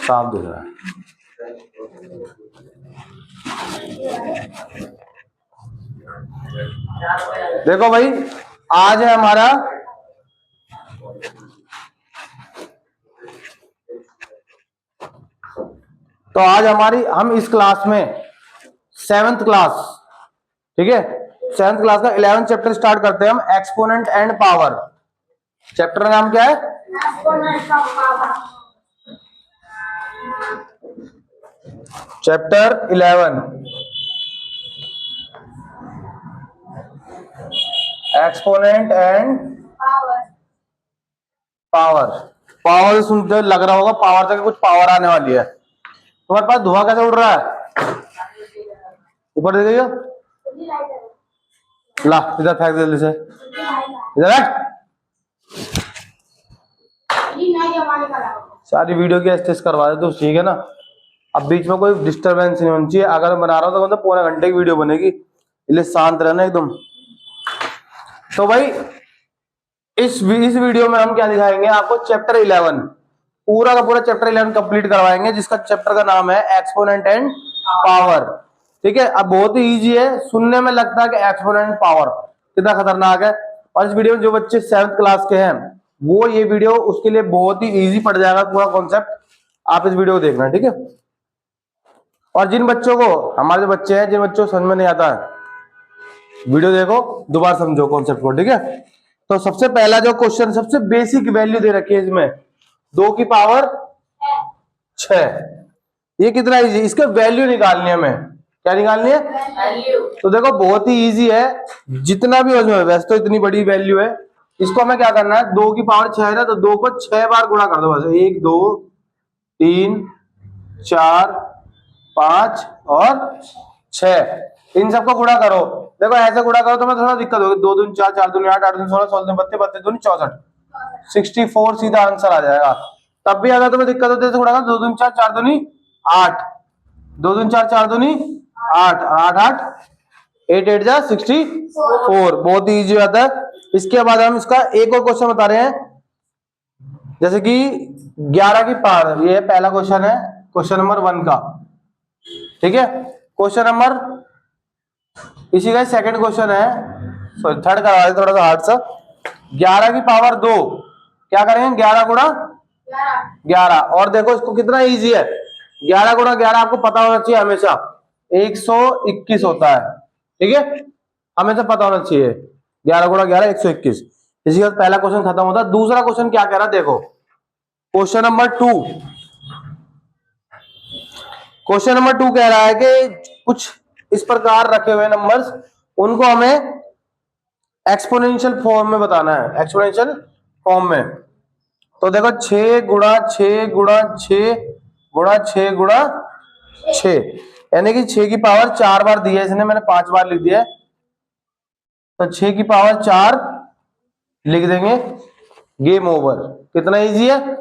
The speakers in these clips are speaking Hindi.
साफ दिख रहा है। देखो भाई, आज है हमारा तो आज हमारी हम इस क्लास में 7th क्लास, ठीक है, 7th क्लास का 11th चैप्टर स्टार्ट करते हैं हम, एक्सपोनेंट एंड पावर। चैप्टर का नाम क्या है? Chapter 11 exponent and power. Power सुनते लग रहा होगा पावर तक कुछ पावर आने वाली है। तुम्हारे पास धुआं कैसे उड़ रहा है? ऊपर देखिए, ला इधर फेंक दे जल्दी से, इधर सारी वीडियो की एक्सेस करवा दे तो ठीक है ना। अब बीच में कोई डिस्टरबेंस नहीं होनी चाहिए। अगर मैं बना रहा हूँ तो मतलब पौने घंटे की वीडियो बनेगी, इसलिए शांत रहना एकदम। तो भाई इस वीडियो में हम क्या दिखाएंगे आपको? चैप्टर 11 पूरा का पूरा चैप्टर 11 कंप्लीट करवाएंगे, जिसका चैप्टर का नाम है एक्सपोनेंट एंड पावर। ठीक है, अब बहुत ही इजी है, सुनने में लगता है कि एक्सपोनेंट पावर कितना खतरनाक है। और इस वीडियो में जो बच्चे 7th क्लास के हैं वो ये वीडियो उसके लिए बहुत ही इजी पड़ जाएगा, पूरा कॉन्सेप्ट आप इस वीडियो को देखना, ठीक है। और जिन बच्चों को, हमारे जो बच्चे हैं जिन बच्चों को समझ में नहीं आता है, वीडियो देखो दोबारा समझो कॉन्सेप्ट को, ठीक है। तो सबसे पहला जो क्वेश्चन, सबसे बेसिक वैल्यू दे रखी है इसमें 2 की पावर 6। ये कितना इजी, इसके वैल्यू निकालनी है हमें। क्या निकालनी है? वैल्यू। तो देखो बहुत ही इजी है, जितना भी उसमें, वैसे तो इतनी बड़ी वैल्यू है, इसको हमें क्या करना है? 2 की पावर 6 है ना, तो 2 को 6 बार गुणा कर दो बस। 1 2 3 4 5 और 6, इन सबको गुणा करो। देखो ऐसे गुणा करो तो मैं थोड़ा दिक्कत होगी। 2 दूनी 4, 4 दूनी 8, 8 दूनी 16, 16 32, 32 दूनी 64, 64 सीधा आंसर आ जाएगा। तब भी अगर तुम्हें दिक्कत होती है तो गुणा करो। 2 दूनी 4, 4 दूनी 8, 2 दूनी 4, 4 दूनी 8, 8 8 8 8 जा 64। बहुत ही इजी आता है। इसके बाद हम इसका एक और क्वेश्चन बता रहे हैं, जैसे कि 11 की पावर। ये पहला क्वेश्चन है, क्वेश्चन नंबर 1 का, ठीक है। क्वेश्चन नंबर, इसी का सेकंड क्वेश्चन है, सॉरी थर्ड करवा दे थोड़ा सा हार्ड सा। 11 की पावर 2 क्या करेंगे? 11 गुणा 11। और देखो इसको कितना इजी है, 11 गुणा 11 आपको पता होना चाहिए हमेशा 121 होता है, ठीक है, हमेशा पता होना चाहिए। 11 गुणा 11 121। इसी का पहला क्वेश्चन खत्म होता है। दूसरा क्वेश्चन क्या कह रहा है देखो, क्वेश्चन नंबर 2। क्वेश्चन नंबर 2 कह रहा है कि कुछ इस प्रकार रखे हुए नंबर्स, उनको हमें एक्सपोनेंशियल फॉर्म में बताना है, एक्सपोनेंशियल फॉर्म में। तो देखो 6 गुणा 6 गुणा 6 गुणा 6 गुणा 6, यानी कि 6 की पावर 4 बार दी है इसने, मैंने 5 बार लिख दिया है, तो 6 की पावर 4 लिख देंगे, गेम ओवर। कितना इजी है,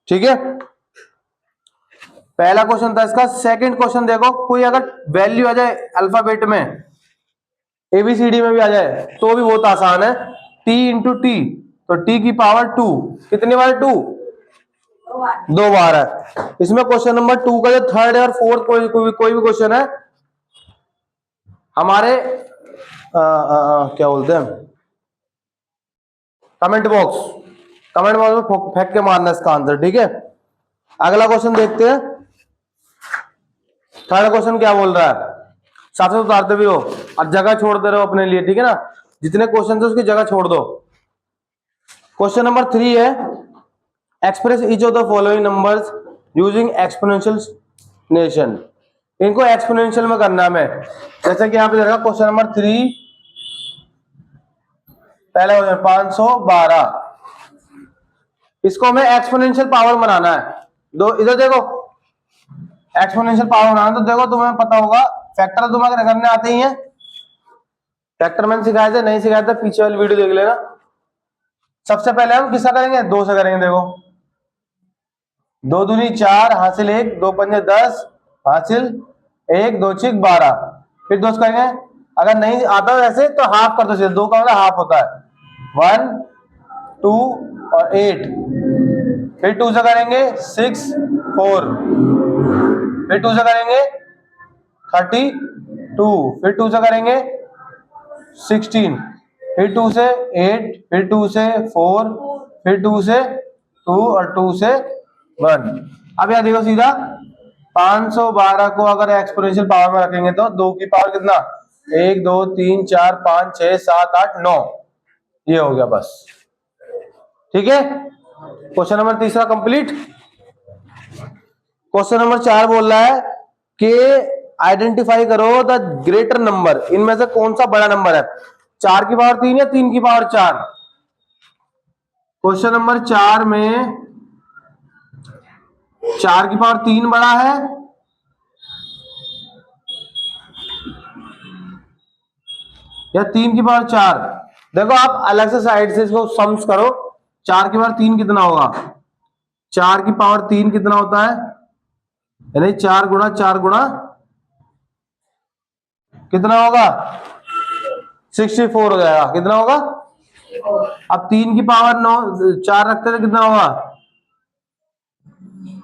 ठीक है। पहला क्वेश्चन था इसका। सेकंड क्वेश्चन देखो, कोई अगर वैल्यू आ जाए अल्फाबेट में, एबीसीडी में भी आ जाए तो भी बहुत आसान है। t इंटू टी, तो t की पावर 2 कितनी बार? 2 2 बार है। इसमें क्वेश्चन नंबर 2 का जो थर्ड और फोर्थ कोई भी क्वेश्चन है हमारे क्या बोलते हैं, कमेंट बॉक्स में फेंक के मारना इसका आंसर, ठीक है। अगला क्वेश्चन देखते हैं। थर्ड क्वेश्चन क्या बोल रहा है, साथ साथ उतारते भी हो और जगह छोड़ते रहो अपने लिए, ठीक है ना। जितने क्वेश्चन है उसकी जगह छोड़ दो। क्वेश्चन नंबर 3 है, express each of the following numbers using exponential. इनको एक्सपोनेंशियल में करना है हमें। जैसे कि यहाँ पे देखा क्वेश्चन नंबर 3, पहला क्वेश्चन 512, इसको हमें एक्सपोनेंशियल पावर बनाना है। दो इधर देखो, एक्सपोनेंशियल पावर बनाना, तो देखो तुम्हें पता होगा फैक्टर तुम्हें करने आते ही है। फैक्टर मैंने सिखाया था, नहीं सिखाया था पीछे वाली वीडियो देख लेना। सबसे पहले हम किसका करेंगे? 2 से करेंगे। देखो 2 दूनी 4 हासिल 1, 2 पंजे 10 हासिल 1, 2 6 12। फिर 2 करेंगे, अगर नहीं आता वैसे तो हाफ कर दो, 2 का मतलब हाफ होता है 1 2 और 8। फिर 2 से करेंगे 6 4, फिर 2 से करेंगे 32, फिर 2 से करेंगे 16, फिर 2 से 8, फिर 2 से 4, फिर 2 से 2 और 2 से 1। अब यहाँ देखो सीधा 512 को अगर एक्सपोनेंशियल पावर में रखेंगे तो 2 की पावर कितना, 1 2 3 4 5 6 7 8 9, ये हो गया बस। ठीक है, क्वेश्चन नंबर तीसरा कंप्लीट। क्वेश्चन नंबर 4 बोल रहा है कि आइडेंटिफाई करो द ग्रेटर नंबर, इनमें से कौन सा बड़ा नंबर है, 4 की पावर 3 या 3 की पावर 4। क्वेश्चन नंबर 4 में 4 की पावर 3 बड़ा है या 3 की पावर 4। देखो आप अलग से साइड से इसको सम्स करो, 4 की पावर 3 कितना होगा, 4 की पावर 3 कितना होता है, यानी 4 गुणा 4 गुणा कितना होगा, 64 हो जाएगा। कितना होगा, अब 3 की पावर 9 4 रखते थे कितना होगा,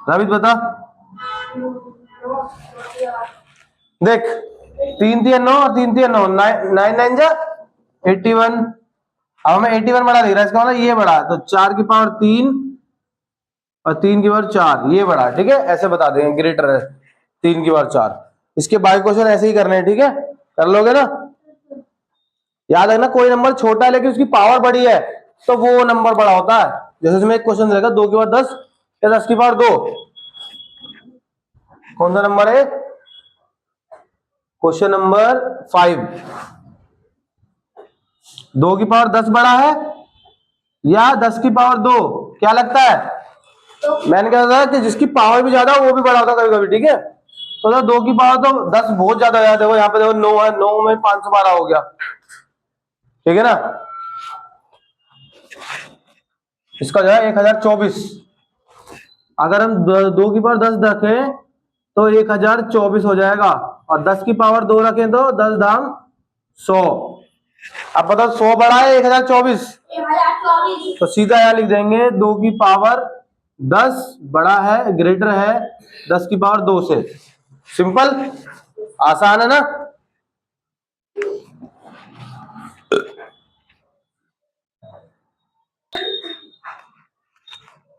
रवित बता। देख 3 3 9 और 3 3 9, 9 9 जा 81। अब हमें 81 बड़ा दिख रहा है, इसका मतलब ये बड़ा, तो 4 की पावर 3 और 3 की पावर 4 ये बड़ा। ठीक है, ऐसे बता देंगे ग्रेटर है 3 की पावर 4। इसके बाकी क्वेश्चन ऐसे ही करने हैं। ठीक है, कर लोगे ना। याद रखना कोई नंबर छोटा है लेकिन उसकी पावर बड़ी है तो वो नंबर बड़ा होता है। जैसे इसमें एक क्वेश्चन रहेगा 2 की पावर 10 या 10 की पावर 2, कौन सा नंबर है, क्वेश्चन नंबर 5। 2 की पावर 10 बड़ा है या 10 की पावर 2, क्या लगता है, मैंने कहा था कि जिसकी पावर भी ज्यादा वो भी बड़ा होता कभी कभी। ठीक है, तो 2 की पावर तो 10 बहुत ज्यादा है, देखो यहाँ पे देखो 9 है, 9 में 512 हो गया। ठीक है ना, इसका जो है 1024। अगर हम 2 की पावर 10 रखें तो 1024 हो जाएगा, और 10 की पावर 2 रखें तो 10 धाम 100। अब बताओ 100 बड़ा है 1024, तो सीधा यहां लिख देंगे 2 की पावर 10 बड़ा है, ग्रेटर है 10 की पावर 2 से। सिंपल, आसान है ना।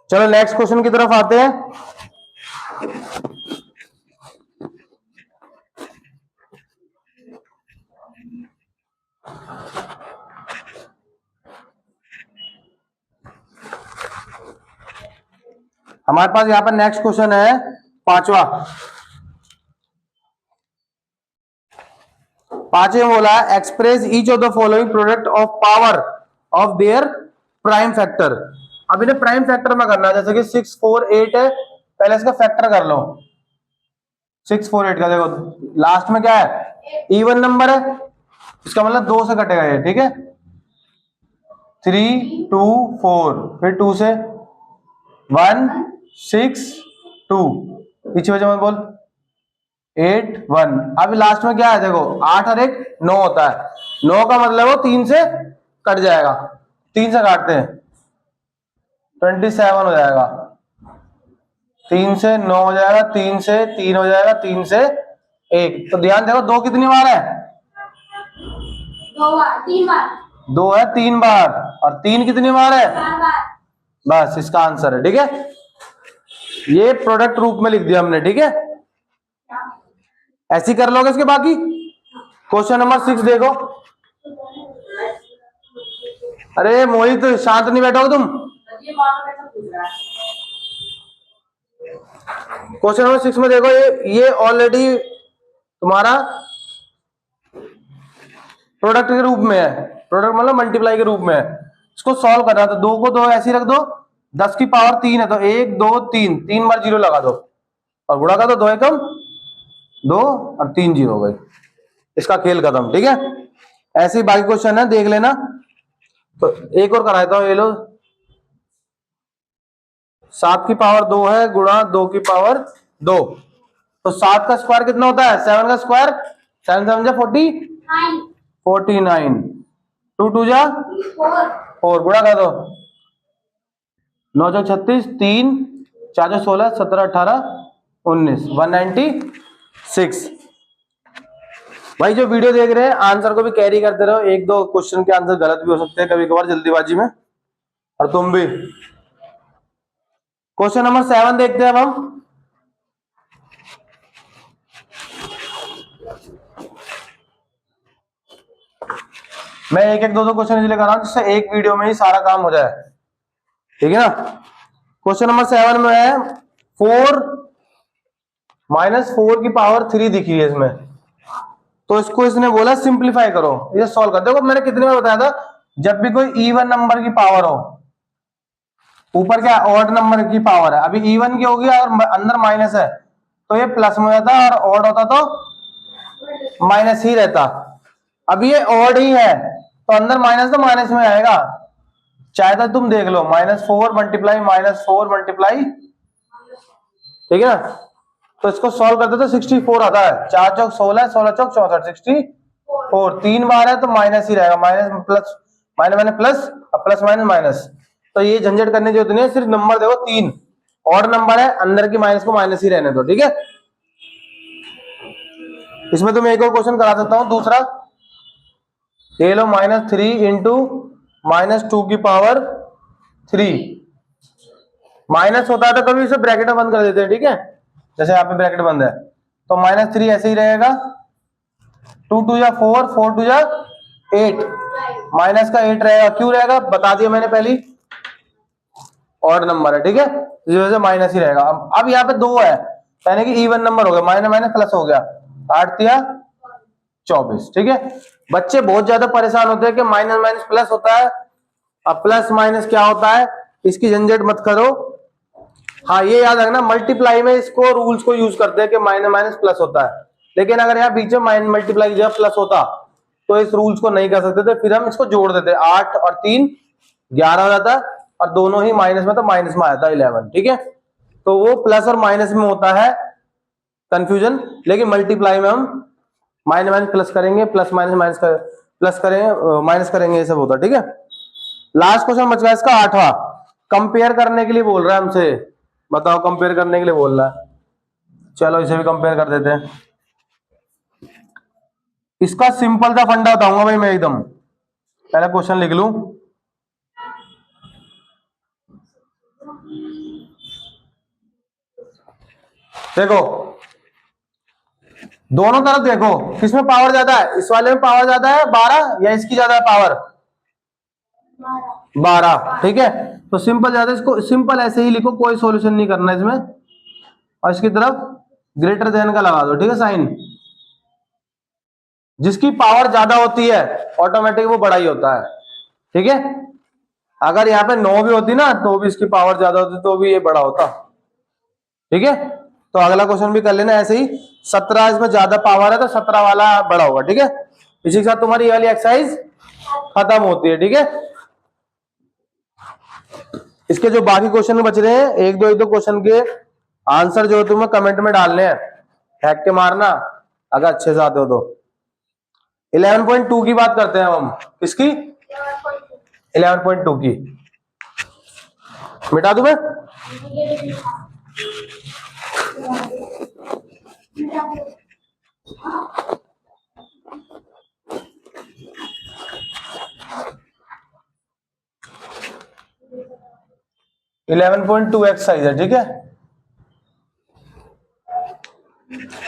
चलो नेक्स्ट क्वेश्चन की तरफ आते हैं। हमारे पास यहां पर नेक्स्ट क्वेश्चन है पांचवा बोला है express each of the following product of power of their prime factor. अब इन्हें प्राइम फैक्टर में करना है, जैसे कि 6 4 8 है, पहले इसका फैक्टर कर लो। 6 4 8 का देखो लास्ट में क्या है, इवन नंबर है, इसका मतलब 2 से कटेगा ये। ठीक है, 3 2 4, फिर 2 से 1 6 2, पीछे वजह मत बोल, 8 1। अब लास्ट में क्या है देखो 8 और 1 9 होता है, 9 का मतलब वो 3 से कट जाएगा, 3 से काटते हैं 27 हो जाएगा, 3 से 9 हो जाएगा, 3 से 3 हो जाएगा, 3 से 1। तो ध्यान देखो 2 कितनी बार है, 2 है 3 बार, और 3 कितनी बार है, 4 बार। बस इसका आंसर है। ठीक है, ये प्रोडक्ट रूप में लिख दिया हमने। ठीक है, ऐसे ही कर लोगे इसके बाकी। क्वेश्चन नंबर 6 देखो। अरे मोहित शांत नहीं बैठोगे तुम। क्वेश्चन नंबर 6 में देखो, ये ऑलरेडी तुम्हारा प्रोडक्ट के रूप में है, प्रोडक्ट मतलब मल्टीप्लाई के रूप में है। इसको सॉल्व करना है तो 2 को 2 ऐसे ही रख दो, 10 की पावर 3 है तो 1 2 3, 3 बार 0 लगा दो और गुणा कर दो, 2 एकम 2 और 3 0 हो गई, इसका खेल खत्म। ठीक है, ऐसे ही बाकी क्वेश्चन है देख लेना। तो एक और कराता हूं, ये लो 7 की पावर 2 है गुणा 2 की पावर 2, तो 7 का स्क्वायर कितना होता है, 7 का स्क्वायर 7 7 जा 49, 2 2 जा 4, गुणा कर दो, 9 36, 3 4 चौक 16, 17 18 19, 196। भाई जो वीडियो देख रहे हैं आंसर को भी कैरी करते रहो, एक दो क्वेश्चन के आंसर गलत भी हो सकते हैं कभी कभार जल्दीबाजी में, और तुम भी। क्वेश्चन नंबर 7 देखते हैं अब हम। मैं एक एक दो दो क्वेश्चन इसलिए कर रहा हूं जिससे एक वीडियो में ही सारा काम हो जाए, ठीक है ना। क्वेश्चन नंबर 7 में है 4 माइनस 4 की पावर 3 दिखी है इसमें, तो इसको इसने बोला सिंप्लीफाई करो, ये सॉल्व कर। देखो मैंने कितनी बार बताया था, जब भी कोई इवन नंबर की पावर हो, ऊपर क्या ऑड नंबर की पावर है, अभी इवन की होगी और अंदर माइनस है तो ये प्लस में हो जाता, और ऑड होता तो माइनस ही रहता। अभी ये ऑड ही है तो अंदर माइनस तो माइनस में आएगा, चाहे तो तुम देख लो -4 मल्टीप्लाई -4 मल्टीप्लाई, ठीक है ना। तो इसको सॉल्व करते तो 64 आता है, 4 चौक 16, 16 चौक 64, 64 3 बार है तो माइनस ही रहेगा, minus plus minus minus plus, plus minus minus, तो ये झंझट करने की जरूरत नहीं है, सिर्फ नंबर देखो 3 और नंबर है, अंदर की माइनस को माइनस ही रहने दो, ठीक है। इसमें तुम्हें एक और क्वेश्चन करा सकता हूं दूसरा, ये लो -3 इंटू -2 की पावर 3, माइनस होता है तो कभी इसे ब्रैकेट में बंद कर देते हैं, ठीक है, जैसे यहाँ पे ब्रैकेट बंद है तो -3 ऐसे ही रहेगा, 2 2 या 4, 4 2 या 8, माइनस का 8 रहेगा, क्यों रहेगा बता दिया मैंने पहले, ऑड नंबर है, ठीक है, इस वजह से माइनस ही रहेगा। अब यहाँ पे 2 है यानी कि इवन नंबर हो गया, माइनस माइनस प्लस हो गया, 8 या 24, ठीक है। बच्चे बहुत ज्यादा परेशान होते हैं कि माइनस माइनस प्लस होता है, अब प्लस माइनस क्या होता है, इसकी झंझट मत करो। हाँ ये याद रखना, मल्टीप्लाई में इसको रूल्स को यूज करते हैं कि माइनस माइनस प्लस होता है, लेकिन अगर यहाँ बीच में मल्टीप्लाई की जगह प्लस होता तो इस रूल्स को नहीं कर सकते थे, फिर हम इसको जोड़ देते, 8 और 3 11 हो जाता, और दोनों ही माइनस में तो माइनस में आया था 11, ठीक है। तो वो प्लस और माइनस में होता है कंफ्यूजन, लेकिन मल्टीप्लाई में हम माइनस माइनस प्लस करेंगे, प्लस माइनस माइनस प्लस करेंगे, माइनस करेंगे, ये सब होता है, ठीक है। लास्ट क्वेश्चन बच गया इसका 8वां, कंपेयर करने के लिए बोल रहा है हमसे, बताओ कंपेयर करने के लिए बोल रहा है, चलो इसे भी कंपेयर कर देते हैं। इसका सिंपल सा फंडा बताऊंगा भाई मैं, एकदम पहले क्वेश्चन लिख लूं, देखो दोनों तरफ देखो, किसमें पावर ज्यादा है, इस वाले में पावर ज्यादा है 12 या इसकी ज्यादा है पावर 12, ठीक है। तो सिंपल ज्यादा, इसको सिंपल ऐसे ही लिखो, कोई सॉल्यूशन नहीं करना इसमें, और इसकी तरफ ग्रेटर देन का लगा दो, ठीक है, साइन। जिसकी पावर ज्यादा होती है ऑटोमेटिक वो बड़ा ही होता है, ठीक है। अगर यहाँ पे 9 भी होती ना तो भी इसकी पावर ज्यादा होती तो भी ये बड़ा होता, ठीक है। तो अगला क्वेश्चन भी कर लेना ऐसे ही, 17 इसमें ज्यादा पावर है तो 17 वाला बड़ा होगा, ठीक है। इसी के साथ तुम्हारी ये वाली एक्सरसाइज खत्म होती है, ठीक है। इसके जो बाकी क्वेश्चन बच रहे हैं, एक दो क्वेश्चन के आंसर जो तुम्हें कमेंट में डालने हैं, फेंक के मारना अगर अच्छे से आते हो तो। 11.2 की बात करते हैं हम, किसकी, 11.2 की, मिटा दूं मैं, .2 एक्सरसाइज है, ठीक है।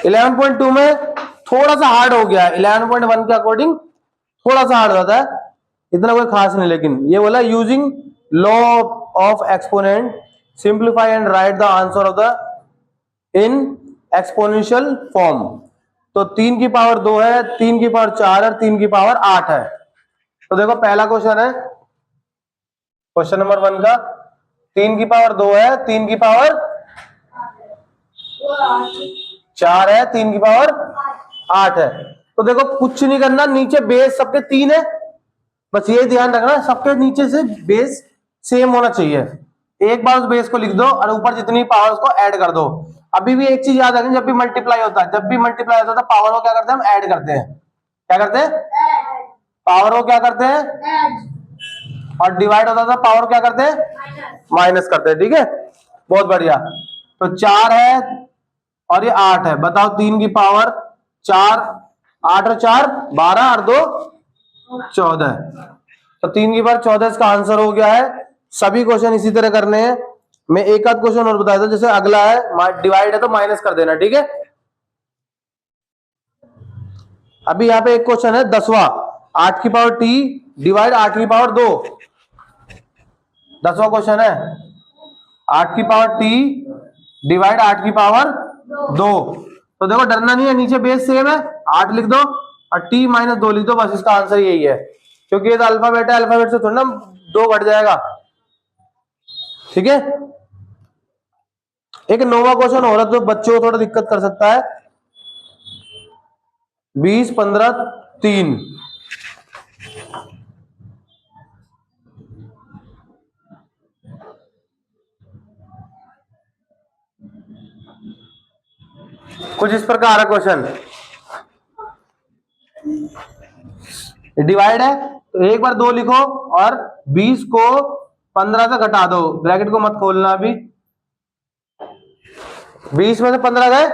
11.2 में थोड़ा सा हार्ड हो गया, 11.1 के अकॉर्डिंग थोड़ा सा हार्ड होता है, इतना कोई खास नहीं, लेकिन ये बोला using law of exponent simplify and right the answer of the in exponential form. तो 3 की पावर 2 है, 3 की पावर 4 है, 3 की पावर 8 है। तो देखो पहला क्वेश्चन है, क्वेश्चन नंबर 1 का, 3 की पावर 2 है, 3 की पावर 4 है, 3 की पावर 8 है। तो देखो कुछ नहीं करना, नीचे बेस सबके 3 है, बस ये ध्यान रखना सबके नीचे से बेस सेम होना चाहिए, एक बार उस बेस को लिख दो और ऊपर जितनी पावर उसको ऐड कर दो। अभी भी एक चीज याद रखनी, जब भी मल्टीप्लाई होता है, जब भी मल्टीप्लाई होता है पावर को क्या करते हैं हम, ऐड करते हैं, क्या करते हैं, पावर को क्या करते हैं, और डिवाइड होता था पावर क्या करते हैं, माइनस करते हैं, ठीक है। बहुत बढ़िया। तो 4 है और ये 8 है, बताओ 3 की पावर 4, 8 और 4 12 और 2 14। तो 3 की पावर 14 इसका आंसर हो गया है। सभी क्वेश्चन इसी तरह करने हैं। मैं एक आध क्वेश्चन और बताया था, जैसे अगला है डिवाइड है तो माइनस कर देना, ठीक है। अभी यहाँ पे एक क्वेश्चन है 10वां, 8 की पावर t डिवाइड 8 की पावर 2। 10वां क्वेश्चन है 8 की पावर t डिवाइड 8 की पावर 2। तो देखो डरना नहीं है, नीचे बेस सेम है, 8 लिख दो और t माइनस 2 लिख दो, बस इसका आंसर यही है। क्योंकि ये तो अल्फाबेट है, अल्फाबेट से थोड़ा ना 2 घट जाएगा, ठीक है। एक नोवा क्वेश्चन हो रहा तो बच्चों को थोड़ा दिक्कत कर सकता है। 20 15 3। कुछ इस प्रकार है क्वेश्चन, डिवाइड है तो एक बार 2 लिखो और 20 को 15 से घटा दो, ब्रैकेट को मत खोलना अभी। 20 में से 15 गए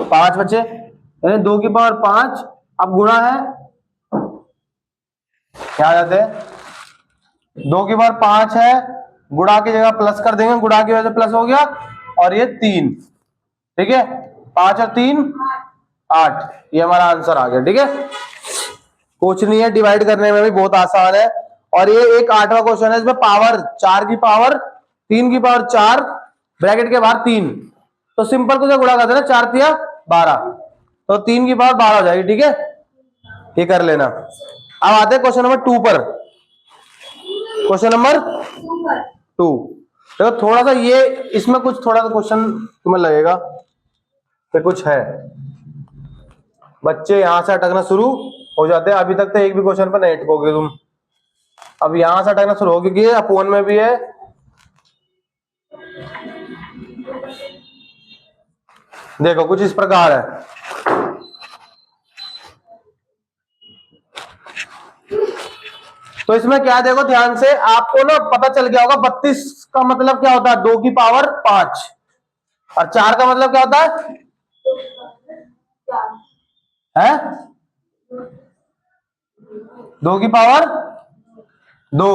5 बचे, यानी 2 की पावर 5। अब गुणा है, क्या आ जाते हैं 2 की पावर 5 है, गुणा की जगह प्लस कर देंगे, गुणा की वजह से प्लस हो गया और ये 3, ठीक है। 5 और 3 8, ये हमारा आंसर आ गया, ठीक है। कुछ नहीं है, डिवाइड करने में भी बहुत आसान है। और ये एक 8वां क्वेश्चन है, इसमें पावर 4 की पावर 3 की पावर 4 ब्रैकेट के बाहर 3, तो सिंपल को गुणा कर देना, 4 तिया 12, तो 3 की पावर 12 हो जाएगी, ठीक है। ये कर लेना। अब आते हैं क्वेश्चन नंबर 2 पर। क्वेश्चन नंबर 2, देखो थोड़ा सा ये इसमें कुछ थोड़ा सा क्वेश्चन तुम्हें लगेगा कि कुछ है, बच्चे यहां से अटकना शुरू हो जाते हैं। अभी तक तो एक भी क्वेश्चन पर नहीं अटकोगे तुम, अब यहां से अटकना शुरू हो, क्योंकि अपोन में भी है। देखो कुछ इस प्रकार है, तो इसमें क्या, देखो ध्यान से, आपको ना पता चल गया होगा 32 का मतलब क्या होता है, 2 की पावर 5, और 4 का मतलब क्या होता है 2 की पावर 2।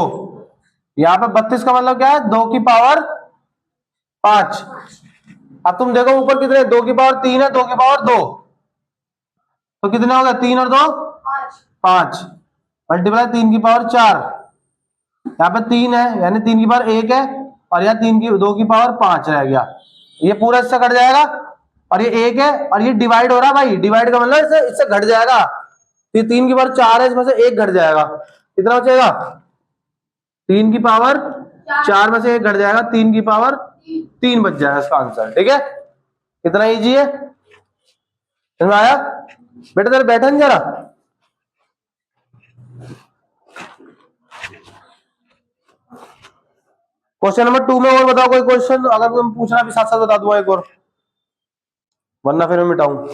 यहां पे 32 का मतलब क्या है, 2 की पावर 5। अब तुम देखो ऊपर कितने, 2 की पावर 3 है, 2 की पावर 2, तो कितने हो गए 3 और 2 5, मल्टीप्लाई 3 की पावर 4, यहाँ पे 3 है यानी 3 की पावर 1 है, और यहाँ 2 की पावर 5 रह गया, ये पूरा इससे कट जाएगा, और ये 1 है और ये डिवाइड हो रहा है भाई, डिवाइड का मतलब इससे घट जाएगा, ये 3 की पावर 4 है, इसमें से 1 घट जाएगा, कितना बचेगा 3 की पावर 4 में से 1 घट जाएगा, 3 की पावर 3 बच जाएगा इसका आंसर, ठीक है। कितना इजी है, समझ आया बेटा, तेरे बैठा नहीं जरा। क्वेश्चन नंबर 2 में और बताओ कोई क्वेश्चन, अगर तुम पूछना भी साथ साथ बता दूंगा एक और, वरना फिर मैं मिटाऊं।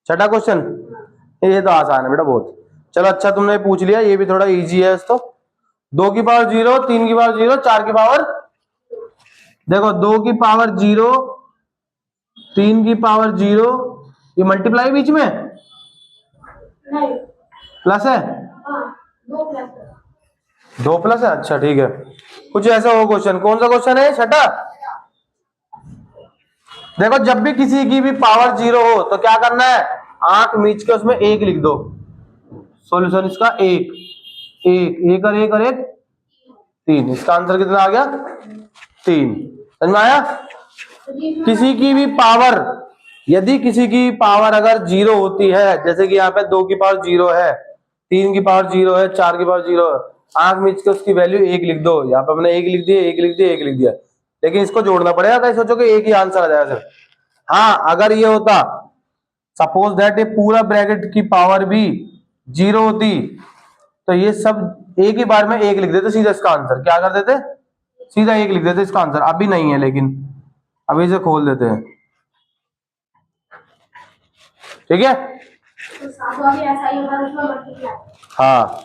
छठा क्वेश्चन, ये तो आसान है बेटा बहुत, चलो अच्छा तुमने पूछ लिया, ये भी थोड़ा इजी है। तो 2 की पावर 0, 3 की पावर 0, 4 की पावर, देखो 2 की पावर 0, 3 की पावर 0, ये मल्टीप्लाई बीच में नहीं, प्लस है, 2 प्लस है, अच्छा ठीक है। कुछ ऐसा हो क्वेश्चन, कौन सा क्वेश्चन है छठा, देखो जब भी किसी की भी पावर 0 हो तो क्या करना है, आंख मीच के उसमें 1 लिख दो, सॉल्यूशन इसका 1 1 और 1 और 1 3, इसका आंसर कितना आ गया 3, समझ में आया। किसी की भी पावर, यदि किसी की पावर अगर 0 होती है, जैसे कि यहाँ पे 2 की पावर 0 है, 3 की पावर 0 है, 4 की पावर 0 है, आंख मीच के उसकी वैल्यू 1 लिख दो, यहाँ पे हमने 1 लिख दिया, 1 लिख दिया, 1 लिख दिया, लेकिन इसको जोड़ना पड़ेगा, कहीं सोचो कि एक ही आंसर आ जाएगा सिर्फ। हाँ अगर ये होता, सपोज दैट ये पूरा ब्रैकेट की पावर भी 0 होती, तो ये सब एक ही बार में 1 लिख देते सीधा इसका आंसर, क्या कर देते सीधा 1 लिख देते इसका आंसर, अभी नहीं है, लेकिन अभी इसे खोल देते हैं, ठीक है। हाँ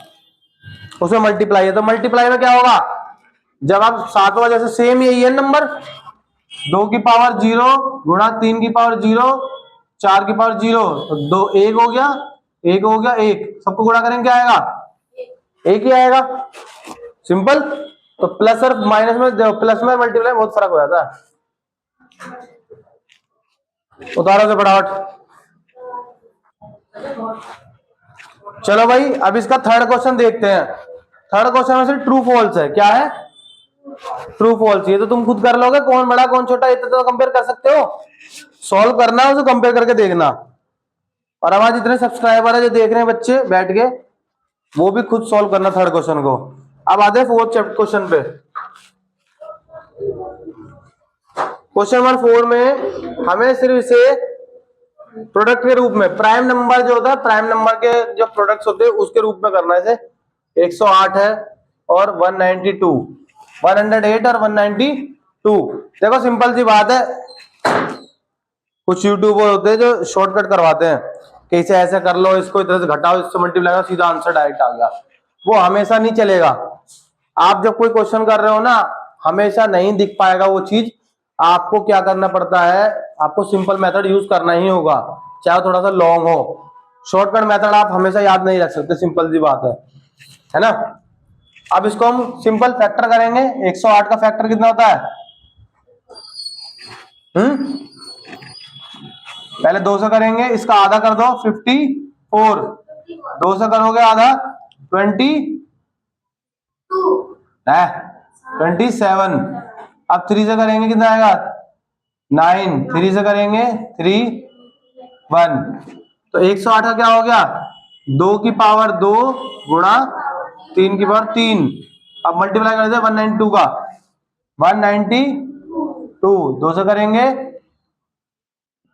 उसमें मल्टीप्लाई है, तो मल्टीप्लाई में क्या होगा, जब आप सातवां, जैसे सेम यही है नंबर, 2 की पावर 0 गुणा 3 की पावर 0, 4 की पावर 0, तो दो एक हो गया, एक हो गया, एक, सबको गुणा करेंगे क्या आएगा, एक ही आएगा, सिंपल। तो प्लस और माइनस में, प्लस में मल्टीप्लाई बहुत फर्क हो जाता है। उतारो से फटाफट। चलो भाई, अब इसका थर्ड क्वेश्चन देखते हैं। थर्ड क्वेश्चन में से ट्रू फॉल्स है, क्या है, ट्रू फॉल्स। ये तो तुम खुद कर लोगे, कौन बड़ा कौन छोटा इतना तो कंपेयर कर सकते हो, सॉल्व करना है उसे कंपेयर करके देखना। और हमारे जितने सब्सक्राइबर है जो देख रहे हैं बच्चे बैठ के, वो भी खुद सॉल्व करना थर्ड क्वेश्चन को। अब आते हैं फोर्थ चैप्टर क्वेश्चन पे। क्वेश्चन नंबर 4 में हमें सिर्फ इसे प्रोडक्ट के रूप में, प्राइम नंबर जो होता है, प्राइम नंबर के जो प्रोडक्ट्स होते हैं उसके रूप में करना है इसे। 108 है और 192, 108 और 192। देखो सिंपल सी बात है, कुछ यूट्यूबर होते हैं जो शॉर्टकट करवाते हैं कि इसे ऐसे कर लो, इसको इधर से घटाओ, इससे मल्टीप्लाई करो, सीधा आंसर डायरेक्ट आ गया। वो हमेशा नहीं चलेगा। आप जब कोई क्वेश्चन कर रहे हो ना, हमेशा नहीं दिख पाएगा वो चीज। आपको क्या करना पड़ता है, आपको सिंपल मेथड यूज करना ही होगा, चाहे थोड़ा सा लॉन्ग हो। शॉर्टकट मेथड आप हमेशा याद नहीं रख सकते, सिंपल सी बात है ना। अब इसको हम सिंपल फैक्टर करेंगे। 108 का फैक्टर कितना होता है, पहले 2 से करेंगे, इसका आधा कर दो 54, 2 से करोगे आधा 27, अब 3 से करेंगे कितना आएगा 9, 3 से करेंगे 3 1। तो 108 का क्या हो गया, 2 की पावर 2 गुणा 3 की पावर 3। अब मल्टीप्लाई कर दे 192 का, 192, 2 से करेंगे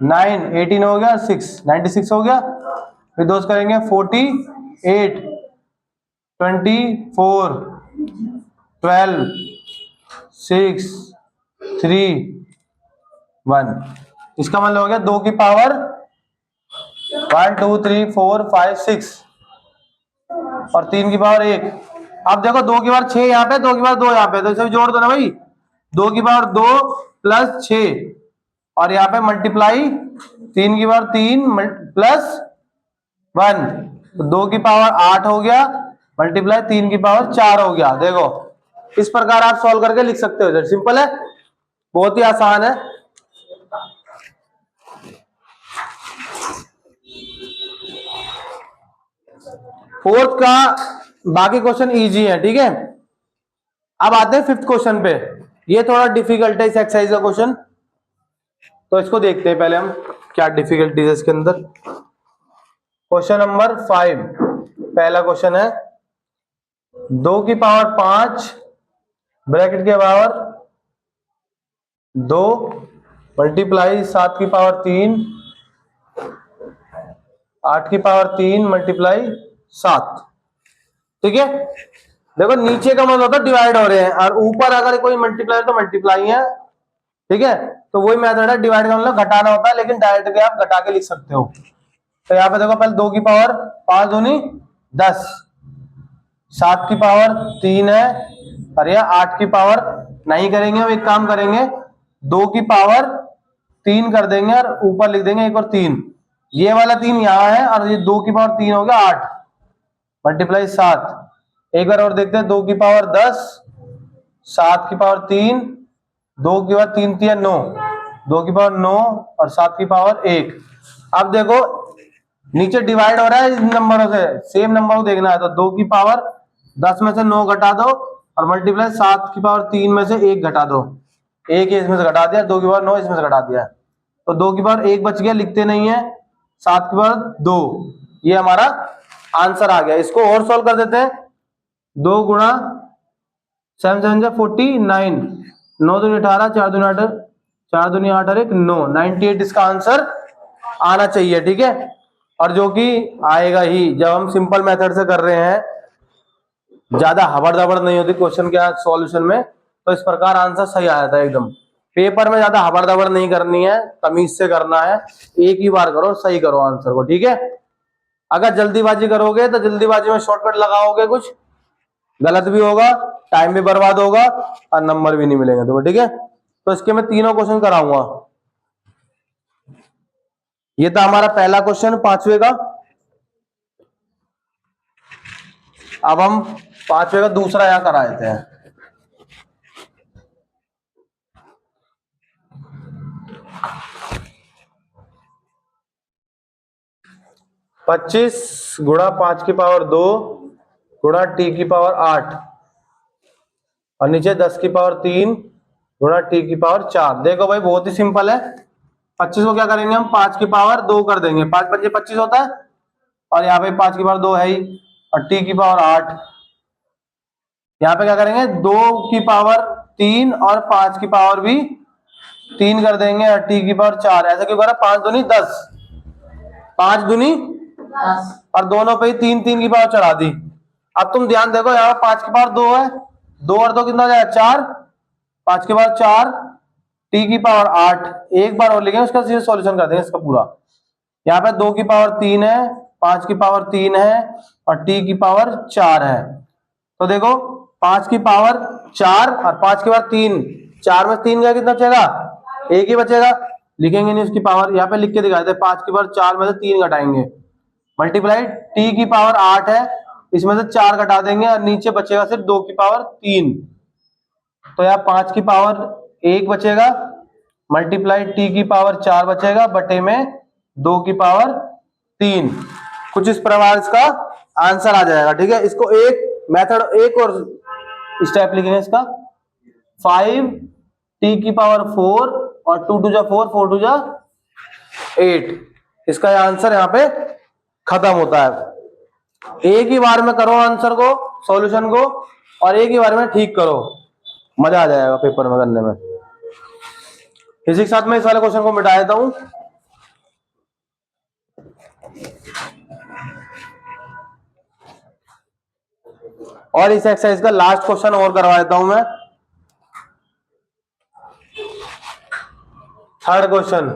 9, 18 हो गया, 6 96 हो गया। फिर 2 से करेंगे 48, 24, 12, 6, 3, 1। इसका मतलब हो गया 2 की पावर 1 2 3 4 5 6 और 3 की पावर 1। अब देखो 2 की पावर 6 यहाँ पे, 2 की पावर 2 यहाँ पे, तो इसे भी जोड़ दो ना भाई, 2 की पावर 2 प्लस 6 और यहाँ पे मल्टीप्लाई 3 की पावर 3 प्लस 1, तो 2 की पावर 8 हो गया, मल्टीप्लाई 3 की पावर 4 हो गया। देखो इस प्रकार आप सॉल्व करके लिख सकते हो, सिंपल है, बहुत ही आसान है। फोर्थ का बाकी क्वेश्चन इजी है, ठीक है। अब आते हैं फिफ्थ क्वेश्चन पे। ये थोड़ा डिफिकल्ट है इस एक्सरसाइज का क्वेश्चन, तो इसको देखते हैं पहले हम क्या डिफिकल्टीज है इसके अंदर। क्वेश्चन नंबर 5, पहला क्वेश्चन है 2 की पावर 5 ब्रैकेट के पावर 2 मल्टीप्लाई 7 की पावर 3 8 की पावर 3 मल्टीप्लाई 7, ठीक है। देखो नीचे का मतलब होता है डिवाइड हो रहे हैं, और ऊपर अगर कोई मल्टीप्लाई तो मल्टीप्लाई है, ठीक है। तो वही मेथड है, डिवाइड का मतलब घटाना होता है, लेकिन डायरेक्ट आप घटा के लिख सकते हो। तो यहाँ पे देखो पहले 2 की पावर 5 दूनी 10, 7 की पावर 3 है, और यह 8 की पावर नहीं करेंगे, हम एक काम करेंगे 2 की पावर 3 कर देंगे और ऊपर लिख देंगे 1 और 3। ये वाला 3 यहाँ है और ये 2 की पावर 3 हो गया 8 मल्टीप्लाई 7। एक बार और देखते हैं, 2 की पावर 10, 7 की पावर 3, 2 की पावर 3 3 9, 2 की पावर 9 और 7 की पावर 1। अब देखो नीचे डिवाइड हो रहा है इन नंबरों से, सेम नंबर को देखना है, तो 2 की पावर 10 में से 9 घटा दो और मल्टीप्लाई 7 की पावर 3 में से 1 घटा दो, 1 इसमें से घटा दिया, 2 की पावर 9 इसमें से घटा दिया, तो 2 की पावर 1 बच गया, लिखते नहीं है, 7 की पावर 2, ये हमारा आंसर आ गया। इसको और सॉल्व कर देते हैं, 2 गुणा 7 7 49, 9 दूनी 18, 4 दूनी 8, 4 दूनी 8 और 1 9, 98 इसका आंसर आना चाहिए, ठीक है। और जो कि आएगा ही, जब हम सिंपल मेथड से कर रहे हैं, ज्यादा हबड़ दबड़ नहीं होती क्वेश्चन के सॉल्यूशन में, तो इस प्रकार आंसर सही आ जाता है एकदम। पेपर में ज्यादा हबड़ दबड़ नहीं करनी है, तमीज से करना है, एक ही बार करो, सही करो आंसर को, ठीक है। अगर जल्दीबाजी करोगे तो जल्दीबाजी में शॉर्टकट लगाओगे, कुछ गलत भी होगा टाइम भी बर्बाद होगा और नंबर भी नहीं मिलेंगे तुम्हें, ठीक है। तो इसके मैं तीनों क्वेश्चन कराऊंगा। ये था हमारा पहला क्वेश्चन 5वें का। अब हम 5वें का दूसरा यहां करा देते हैं। 25 गुणा 5 की पावर 2 गुणा टी की पावर 8 और नीचे 10 की पावर 3 गुणा टी की पावर 4। देखो भाई बहुत ही सिंपल है। 25 को क्या करेंगे हम 5 की पावर 2 कर देंगे, 5 पंजे 25 होता है, और यहाँ पे 5 की पावर 2 है ही, और टी की पावर 8। यहाँ पे क्या करेंगे 2 की पावर 3 और 5 की पावर भी 3 कर देंगे, और टी की पावर 4। ऐसा क्यों करा, 5 दूनी 10, 5 दूनी 10, और दोनों पे ही 3 3 की पावर चढ़ा दी। अब तुम ध्यान देखो यहाँ 5 की पावर 2 है, 2 और 2 कितना हो जाएगा 4, 5 की पावर 4, टी की पावर 8। एक बार और लिखेंगे उसका सॉल्यूशन कर देंगे इसका पूरा। यहाँ पे 2 की पावर 3 है, 5 की पावर 3 है, और टी की पावर 4 है। तो देखो 5 की पावर 4 और 5 की पावर 3, 4 में 3 गया कितना बचेगा, 1 ही बचेगा। लिखेंगे नहीं उसकी पावर, यहाँ पे लिख के दिखाते हैं 5 की पावर 4 में से 3 घटाएंगे, मल्टीप्लाई टी की पावर 8 है, इसमें से 4 घटा देंगे और नीचे बचेगा सिर्फ 2 की पावर 3। तो यहाँ 5 की पावर 1 बचेगा, मल्टीप्लाई टी की पावर 4 बचेगा, बटे में 2 की पावर 3। कुछ इस प्रकार इसका आंसर आ जाएगा, ठीक है। इसको एक मेथड, एक और स्टेप लिखेंगे इसका, 5 टी की पावर 4 और 2 2 जा 4, 4 2 जा 8। इसका आंसर यहाँ पे खत्म होता है। एक ही बार में करो आंसर को, सॉल्यूशन को, और एक ही बार में ठीक करो, मजा आ जाएगा पेपर में करने में। इसी के साथ मैं इस वाले क्वेश्चन को मिटा देता हूं। और इस एक्सरसाइज का लास्ट क्वेश्चन और करवा देता हूं मैं। थर्ड क्वेश्चन,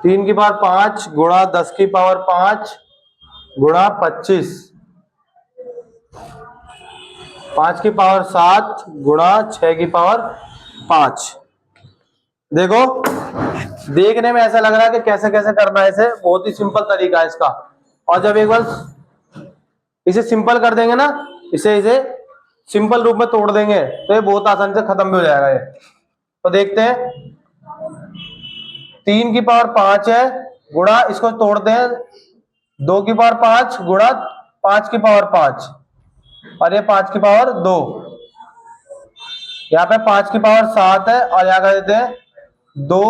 3 की पावर 5 गुणा 10 की पावर 5 गुणा 25, 5 की पावर 7 गुणा 6 की पावर 5। देखो देखने में ऐसा लग रहा है कि कैसे कैसे करना है इसे, बहुत ही सिंपल तरीका है इसका। और जब एक बार इसे सिंपल कर देंगे ना, इसे सिंपल रूप में तोड़ देंगे, तो ये बहुत आसानी से खत्म भी हो जाएगा ये। तो देखते हैं, 3 की पावर 5 है गुणा, इसको तोड़ते हैं, 2 की पावर 5 गुणा 5 की पावर 5, और ये 5 की पावर 2। यहाँ पे 5 की पावर 7 है, और यहाँ कर देते हैं 2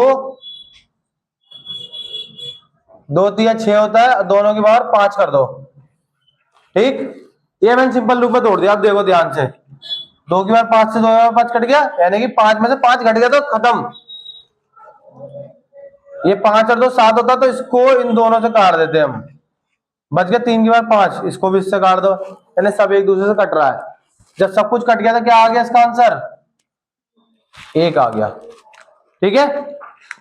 2 3 6 होता है, दोनों की पावर 5 कर दो, ठीक। ये मैंने सिंपल रूप में तोड़ दिया। अब देखो ध्यान से, 2 की पावर 5 से 2 की पावर 5 कट गया, यानी कि 5 में से 5 घट गया तो खत्म। ये 5 और 2 7 होता, तो इसको इन दोनों से काट देते हैं हम, बच गया 3 की पावर 5, इसको भी इससे काट दो, यानी सब एक दूसरे से कट रहा है। जब सब कुछ कट गया तो क्या आ गया इसका आंसर, 1 आ गया, ठीक है।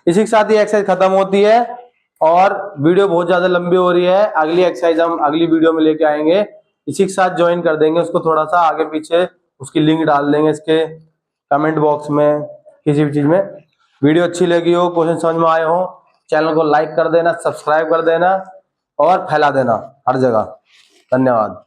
इसी के साथ ही एक्सरसाइज खत्म होती है, और वीडियो बहुत ज्यादा लंबी हो रही है। अगली एक्सरसाइज हम अगली वीडियो में लेके आएंगे, इसी के साथ ज्वाइन कर देंगे उसको, थोड़ा सा आगे पीछे उसकी लिंक डाल देंगे इसके कमेंट बॉक्स में, किसी भी चीज में। वीडियो अच्छी लगी हो, क्वेश्चन समझ में आए हो, चैनल को लाइक कर देना, सब्सक्राइब कर देना और फैला देना हर जगह। धन्यवाद।